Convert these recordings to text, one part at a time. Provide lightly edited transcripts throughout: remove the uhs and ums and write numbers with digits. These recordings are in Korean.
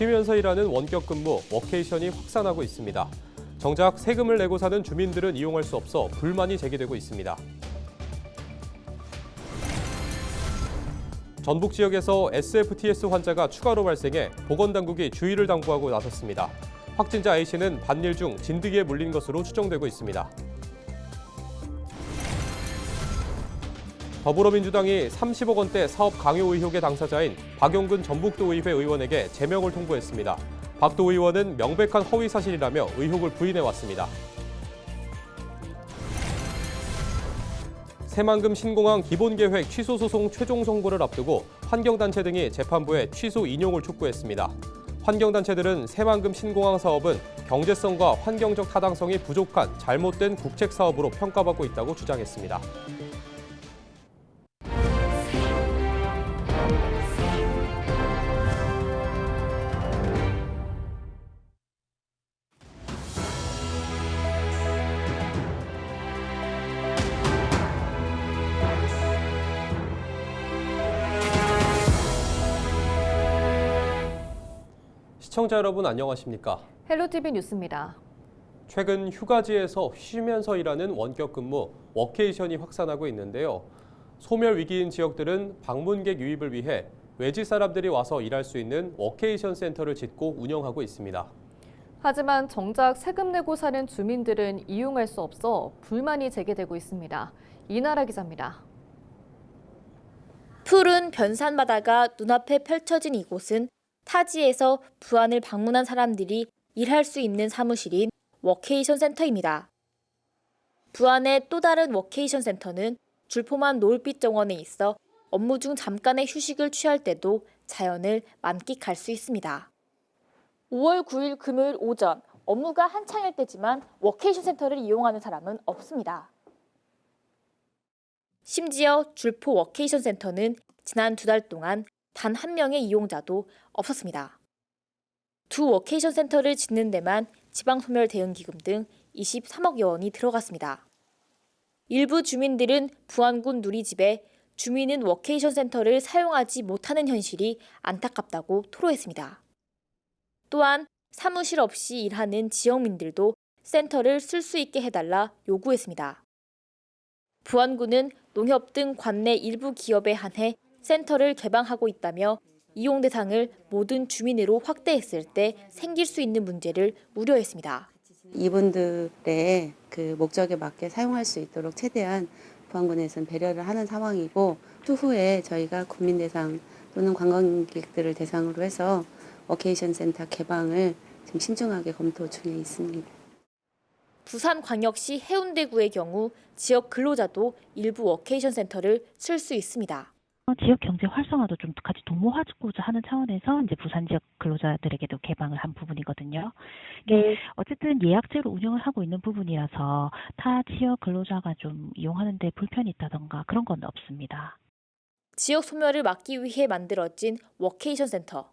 쉬면서 일하는 원격 근무, 워케이션이 확산하고 있습니다. 정작 세금을 내고 사는 주민들은 이용할 수 없어 불만이 제기되고 있습니다. 전북 지역에서 SFTS 환자가 추가로 발생해 보건당국이 주의를 당부하고 나섰습니다. 확진자 A씨는 반일 중 진드기에 물린 것으로 추정되고 있습니다. 더불어민주당이 30억 원대 사업 강요 의혹의 당사자인 박용근 전북도의회 의원에게 제명을 통보했습니다. 박 도 의원은 명백한 허위 사실이라며 의혹을 부인해왔습니다. 새만금 신공항 기본계획 취소 소송 최종 선고를 앞두고 환경단체 등이 재판부에 취소 인용을 촉구했습니다. 환경단체들은 새만금 신공항 사업은 경제성과 환경적 타당성이 부족한 잘못된 국책사업으로 평가받고 있다고 주장했습니다. 시청자 여러분 안녕하십니까? 헬로티비 뉴스입니다. 최근 휴가지에서 쉬면서 일하는 원격 근무, 워케이션이 확산하고 있는데요. 소멸 위기인 지역들은 방문객 유입을 위해 외지 사람들이 와서 일할 수 있는 워케이션 센터를 짓고 운영하고 있습니다. 하지만 정작 세금 내고 사는 주민들은 이용할 수 없어 불만이 제기되고 있습니다. 이나라 기자입니다. 푸른 변산 바다가 눈앞에 펼쳐진 이곳은 타지에서 부안을 방문한 사람들이 일할 수 있는 사무실인 워케이션 센터입니다. 부안의 또 다른 워케이션 센터는 줄포만 노을빛 정원에 있어 업무 중 잠깐의 휴식을 취할 때도 자연을 만끽할 수 있습니다. 5월 9일 금요일 오전 업무가 한창일 때지만 워케이션 센터를 이용하는 사람은 없습니다. 심지어 줄포 워케이션 센터는 지난 2달 동안 단 한 명의 이용자도 없었습니다. 두 워케이션 센터를 짓는 데만 지방소멸 대응기금 등 23억여 원이 들어갔습니다. 일부 주민들은 부안군 누리집에 주민은 워케이션 센터를 사용하지 못하는 현실이 안타깝다고 토로했습니다. 또한 사무실 없이 일하는 지역민들도 센터를 쓸 수 있게 해달라 요구했습니다. 부안군은 농협 등 관내 일부 기업에 한해 센터를 개방하고 있다며 이용 대상을 모든 주민으로 확대했을 때 생길 수 있는 문제를 우려했습니다. 이분들의 그 목적에 맞게 사용할 수 있도록 최대한 부안군에서는 배려를 하는 상황이고 추후에 저희가 국민 대상 또는 관광객들을 대상으로 해서 워케이션 센터 개방을 지금 신중하게 검토 중에 있습니다. 부산광역시 해운대구의 경우 지역 근로자도 일부 워케이션 센터를 쓸 수 있습니다. 지역 경제 활성화도 좀 같이 도모하고자 하는 차원에서 이제 부산 지역 근로자들에게도 개방을 한 부분이거든요. 이게 어쨌든 예약제로 운영을 하고 있는 부분이라서 타 지역 근로자가 좀 이용하는데 불편이 있다던가 그런 건 없습니다. 지역 소멸을 막기 위해 만들어진 워케이션 센터.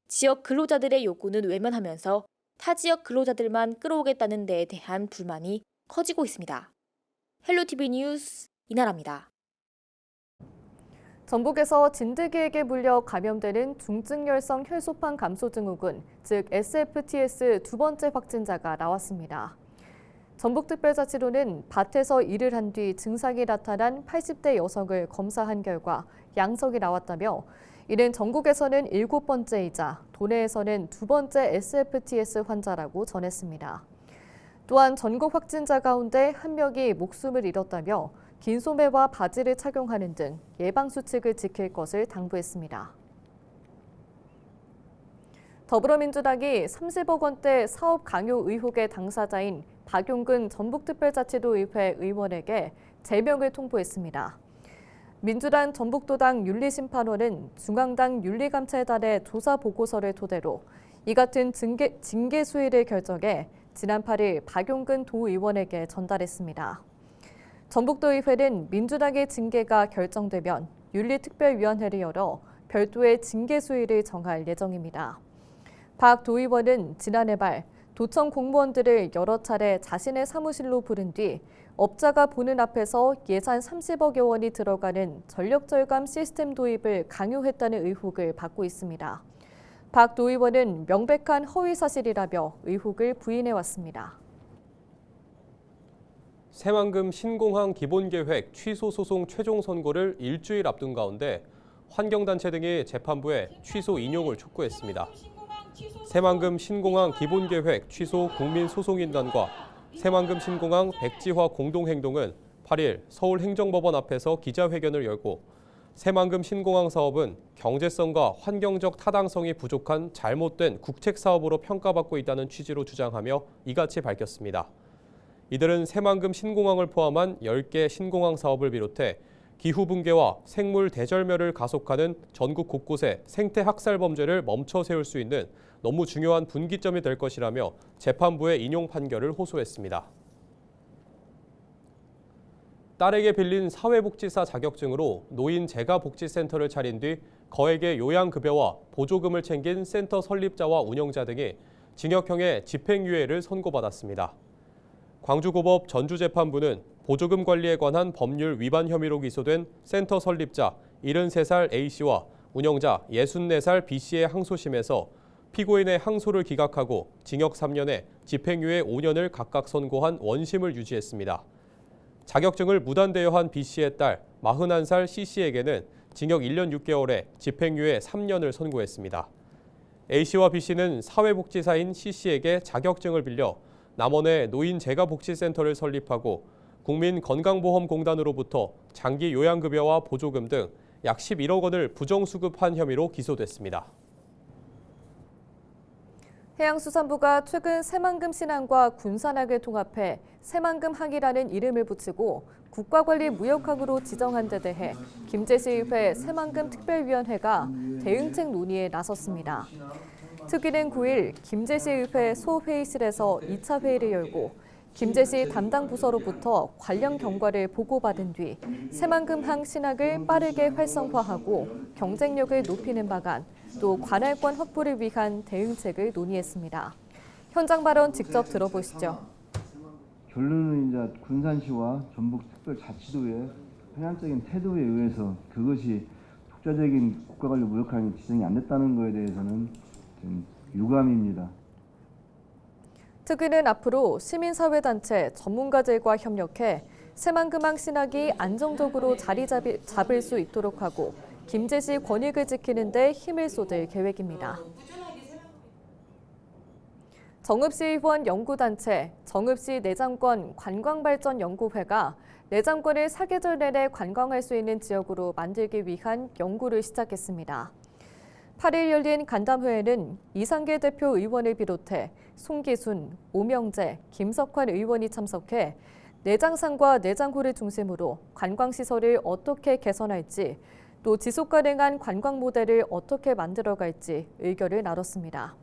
지역 근로자들의 요구는 외면하면서 타 지역 근로자들만 끌어오겠다는 데에 대한 불만이 커지고 있습니다. 헬로티비 뉴스 이나라입니다. 전북에서 진드기에게 물려 감염되는 중증열성 혈소판 감소 증후군, 즉 SFTS 두 번째 확진자가 나왔습니다. 전북특별자치도는 밭에서 일을 한 뒤 증상이 나타난 80대 여성을 검사한 결과 양성이 나왔다며 이는 전국에서는 7번째이자 도내에서는 2번째 SFTS 환자라고 전했습니다. 또한 전국 확진자 가운데 1명이 목숨을 잃었다며 긴 소매와 바지를 착용하는 등 예방수칙을 지킬 것을 당부했습니다. 더불어민주당이 30억 원대 사업 강요 의혹의 당사자인 박용근 전북특별자치도의회 의원에게 제명을 통보했습니다. 민주당 전북도당 윤리심판원은 중앙당 윤리감찰단의 조사 보고서를 토대로 이 같은 징계 수위를 결정해 지난 8일 박용근 도의원에게 전달했습니다. 전북도의회는 민주당의 징계가 결정되면 윤리특별위원회를 열어 별도의 징계 수위를 정할 예정입니다. 박 도의원은 지난해 말 도청 공무원들을 여러 차례 자신의 사무실로 부른 뒤 업자가 보는 앞에서 예산 30억여 원이 들어가는 전력절감 시스템 도입을 강요했다는 의혹을 받고 있습니다. 박 도의원은 명백한 허위 사실이라며 의혹을 부인해왔습니다. 새만금 신공항 기본계획 취소 소송 최종 선고를 일주일 앞둔 가운데 환경단체 등이 재판부에 취소 인용을 촉구했습니다. 새만금 신공항 기본계획 취소 국민소송인단과 새만금 신공항 백지화 공동행동은 8일 서울행정법원 앞에서 기자회견을 열고 새만금 신공항 사업은 경제성과 환경적 타당성이 부족한 잘못된 국책사업으로 평가받고 있다는 취지로 주장하며 이같이 밝혔습니다. 이들은 새만금 신공항을 포함한 10개 신공항 사업을 비롯해 기후붕괴와 생물 대절멸을 가속하는 전국 곳곳의 생태 학살 범죄를 멈춰 세울 수 있는 너무 중요한 분기점이 될 것이라며 재판부의 인용 판결을 호소했습니다. 딸에게 빌린 사회복지사 자격증으로 노인 재가복지센터를 차린 뒤 거액의 요양급여와 보조금을 챙긴 센터 설립자와 운영자 등이 징역형의 집행유예를 선고받았습니다. 광주고법 전주재판부는 보조금 관리에 관한 법률 위반 혐의로 기소된 센터 설립자 73살 A씨와 운영자 64살 B씨의 항소심에서 피고인의 항소를 기각하고 징역 3년에 집행유예 5년을 각각 선고한 원심을 유지했습니다. 자격증을 무단대여한 B씨의 딸 41살 C씨에게는 징역 1년 6개월에 집행유예 3년을 선고했습니다. A씨와 B씨는 사회복지사인 C씨에게 자격증을 빌려 남원에 노인 재가복지센터를 설립하고 국민건강보험공단으로부터 장기 요양급여와 보조금 등 약 11억 원을 부정수급한 혐의로 기소됐습니다. 해양수산부가 최근 새만금 신항과 군산항을 통합해 새만금항이라는 이름을 붙이고 국가관리무역항으로 지정한 데 대해 김제시의회 새만금특별위원회가 대응책 논의에 나섰습니다. 특위는 9일 김제시의회 소회의실에서 2차 회의를 열고 김제시 담당 부서로부터 관련 경과를 보고받은 뒤 새만금항 신항을 빠르게 활성화하고 경쟁력을 높이는 방안, 또 관할권 확보를 위한 대응책을 논의했습니다. 현장 발언 직접 들어보시죠. 결론은 이제 군산시와 전북특별자치도의 편향적인 태도에 의해서 그것이 독자적인 국가관리무역항이 지정이 안 됐다는 것에 대해서는 좀 유감입니다. 특위는 앞으로 시민사회단체, 전문가들과 협력해 새만금항 신항이 안정적으로 자리 잡을 수 있도록 하고 김제시 권익을 지키는 데 힘을 쏟을 계획입니다. 정읍시의원 연구단체 정읍시 내장권 관광발전연구회가 내장권을 사계절 내내 관광할 수 있는 지역으로 만들기 위한 연구를 시작했습니다. 8일 열린 간담회에는 이상계 대표 의원을 비롯해 송기순, 오명재, 김석환 의원이 참석해 내장산과 내장호를 중심으로 관광시설을 어떻게 개선할지, 또 지속가능한 관광 모델을 어떻게 만들어갈지 의견을 나눴습니다.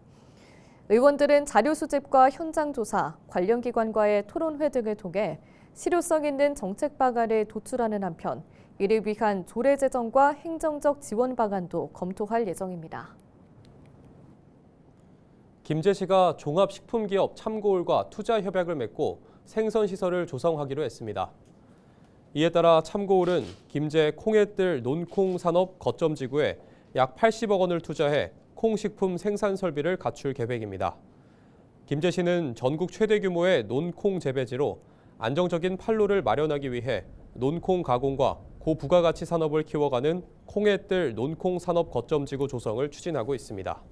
의원들은 자료 수집과 현장 조사, 관련 기관과의 토론회 등을 통해 실효성 있는 정책 방안을 도출하는 한편 이를 위한 조례 제정과 행정적 지원 방안도 검토할 예정입니다. 김제시가 종합식품기업 참고올과 투자 협약을 맺고 생선시설을 조성하기로 했습니다. 이에 따라 참고올은 김제 콩애뜰 논콩 산업 거점지구에 약 80억 원을 투자해 콩식품 생산 설비를 갖출 계획입니다. 김제시는 전국 최대 규모의 논콩 재배지로 안정적인 판로를 마련하기 위해 논콩 가공과 고부가가치 산업을 키워가는 콩애뜰 논콩 산업 거점지구 조성을 추진하고 있습니다.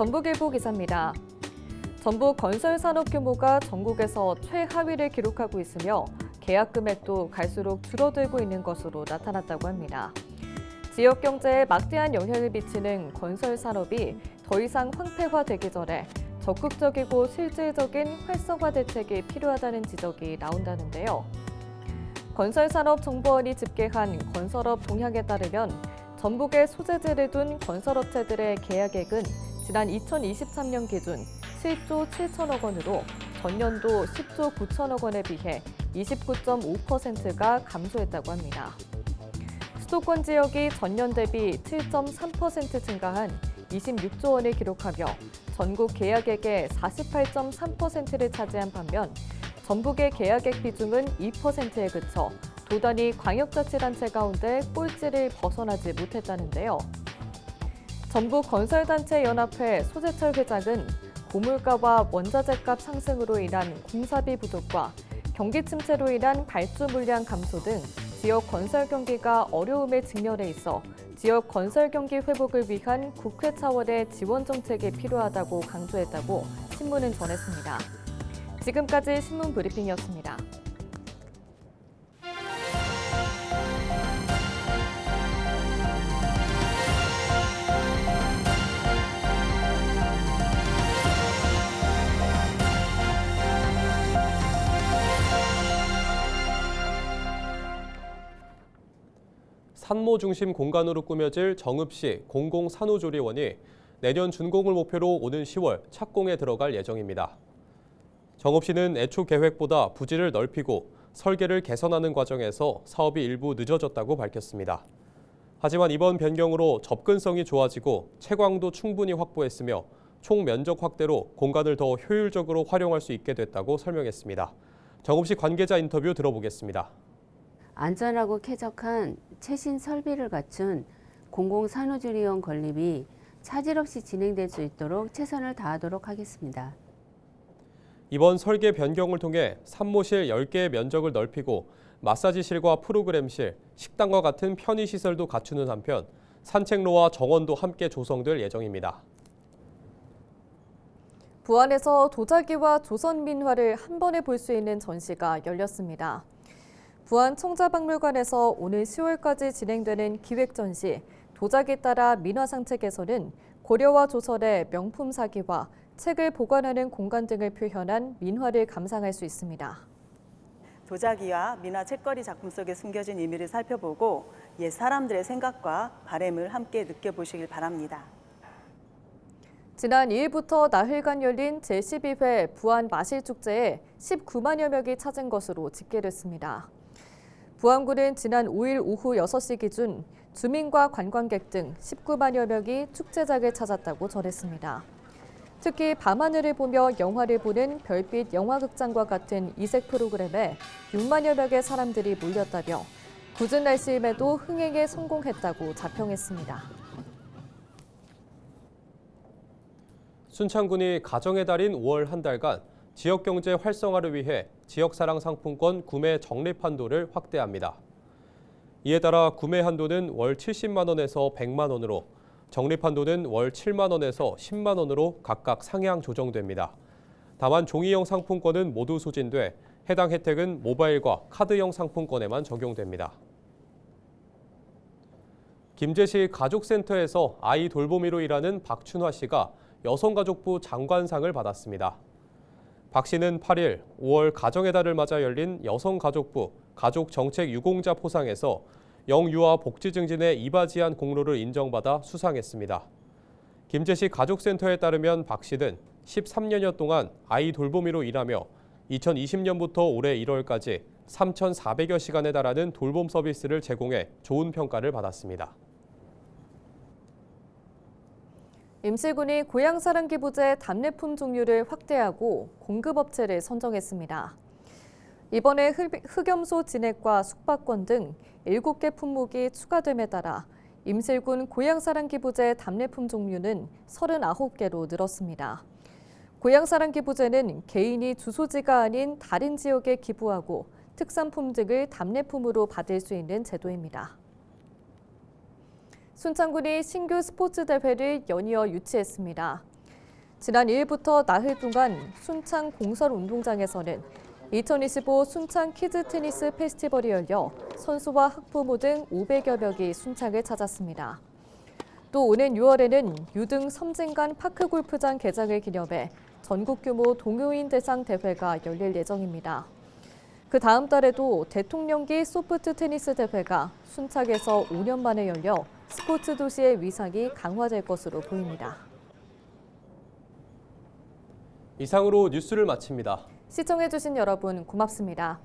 전북일보 기사입니다. 전북 건설 산업 규모가 전국에서 최하위를 기록하고 있으며 계약 금액도 갈수록 줄어들고 있는 것으로 나타났다고 합니다. 지역 경제에 막대한 영향을 미치는 건설 산업이 더 이상 황폐화되기 전에 적극적이고 실질적인 활성화 대책이 필요하다는 지적이 나온다는데요. 건설산업정보원이 집계한 건설업 동향에 따르면 전북에 소재지를 둔 건설업체들의 계약액은 지난 2023년 기준 7조 7천억 원으로 전년도 10조 9천억 원에 비해 29.5%가 감소했다고 합니다. 수도권 지역이 전년 대비 7.3% 증가한 26조 원을 기록하며 전국 계약액의 48.3%를 차지한 반면 전북의 계약액 비중은 2%에 그쳐 도단이 광역자치단체 가운데 꼴찌를 벗어나지 못했다는데요. 전북건설단체연합회 소재철 회장은 고물가와 원자재값 상승으로 인한 공사비 부족과 경기 침체로 인한 발주 물량 감소 등 지역 건설 경기가 어려움에 직면해 있어 지역 건설 경기 회복을 위한 국회 차원의 지원 정책이 필요하다고 강조했다고 신문은 전했습니다. 지금까지 신문 브리핑이었습니다. 산모 중심 공간으로 꾸며질 정읍시 공공산후조리원이 내년 준공을 목표로 오는 10월 착공에 들어갈 예정입니다. 정읍시는 애초 계획보다 부지를 넓히고 설계를 개선하는 과정에서 사업이 일부 늦어졌다고 밝혔습니다. 하지만 이번 변경으로 접근성이 좋아지고 채광도 충분히 확보했으며 총 면적 확대로 공간을 더 효율적으로 활용할 수 있게 됐다고 설명했습니다. 정읍시 관계자 인터뷰 들어보겠습니다. 안전하고 쾌적한 최신 설비를 갖춘 공공산후조리원 건립이 차질 없이 진행될 수 있도록 최선을 다하도록 하겠습니다. 이번 설계 변경을 통해 산모실 10개의 면적을 넓히고 마사지실과 프로그램실, 식당과 같은 편의시설도 갖추는 한편 산책로와 정원도 함께 조성될 예정입니다. 부안에서 도자기와 조선 민화를 한 번에 볼 수 있는 전시가 열렸습니다. 부안 청자박물관에서 오늘 10월까지 진행되는 기획전시 도자기 따라 민화상책에서는 고려와 조선의 명품 사기와 책을 보관하는 공간 등을 표현한 민화를 감상할 수 있습니다. 도자기와 민화 책거리 작품 속에 숨겨진 의미를 살펴보고 옛 사람들의 생각과 바램을 함께 느껴보시길 바랍니다. 지난 2일부터 나흘간 열린 제12회 부안 마실축제에 19만여 명이 찾은 것으로 집계됐습니다. 부안군은 지난 5일 오후 6시 기준 주민과 관광객 등 19만여 명이 축제장을 찾았다고 전했습니다. 특히 밤하늘을 보며 영화를 보는 별빛 영화극장과 같은 이색 프로그램에 6만여 명의 사람들이 몰렸다며 궂은 날씨임에도 흥행에 성공했다고 자평했습니다. 순창군이 가정의 달인 5월 한 달간 지역경제 활성화를 위해 지역사랑 상품권 구매 적립 한도를 확대합니다. 이에 따라 구매 한도는 월 70만 원에서 100만 원으로, 적립 한도는 월 7만 원에서 10만 원으로 각각 상향 조정됩니다. 다만 종이형 상품권은 모두 소진돼 해당 혜택은 모바일과 카드형 상품권에만 적용됩니다. 김제시 가족센터에서 아이 돌보미로 일하는 박춘화 씨가 여성가족부 장관상을 받았습니다. 박 씨는 8일 5월 가정의 달을 맞아 열린 여성가족부 가족정책유공자 포상에서 영유아 복지 증진에 이바지한 공로를 인정받아 수상했습니다. 김제시 가족센터에 따르면 박 씨는 13년여 동안 아이 돌보미로 일하며 2020년부터 올해 1월까지 3,400여 시간에 달하는 돌봄 서비스를 제공해 좋은 평가를 받았습니다. 임실군이 고향사랑기부제 답례품 종류를 확대하고 공급업체를 선정했습니다. 이번에 흑염소 진액과 숙박권 등 7개 품목이 추가됨에 따라 임실군 고향사랑기부제 답례품 종류는 39개로 늘었습니다. 고향사랑기부제는 개인이 주소지가 아닌 다른 지역에 기부하고 특산품 등을 답례품으로 받을 수 있는 제도입니다. 순창군이 신규 스포츠 대회를 연이어 유치했습니다. 지난 2일부터 나흘 동안 순창 공설운동장에서는 2025 순창 키즈 테니스 페스티벌이 열려 선수와 학부모 등 500여 명이 순창을 찾았습니다. 또 오는 6월에는 유등 섬진간 파크골프장 개장을 기념해 전국 규모 동호인 대상 대회가 열릴 예정입니다. 그 다음 달에도 대통령기 소프트 테니스 대회가 순창에서 5년 만에 열려 스포츠 도시의 위상이 강화될 것으로 보입니다. 이상으로 뉴스를 마칩니다. 시청해주신 여러분 고맙습니다.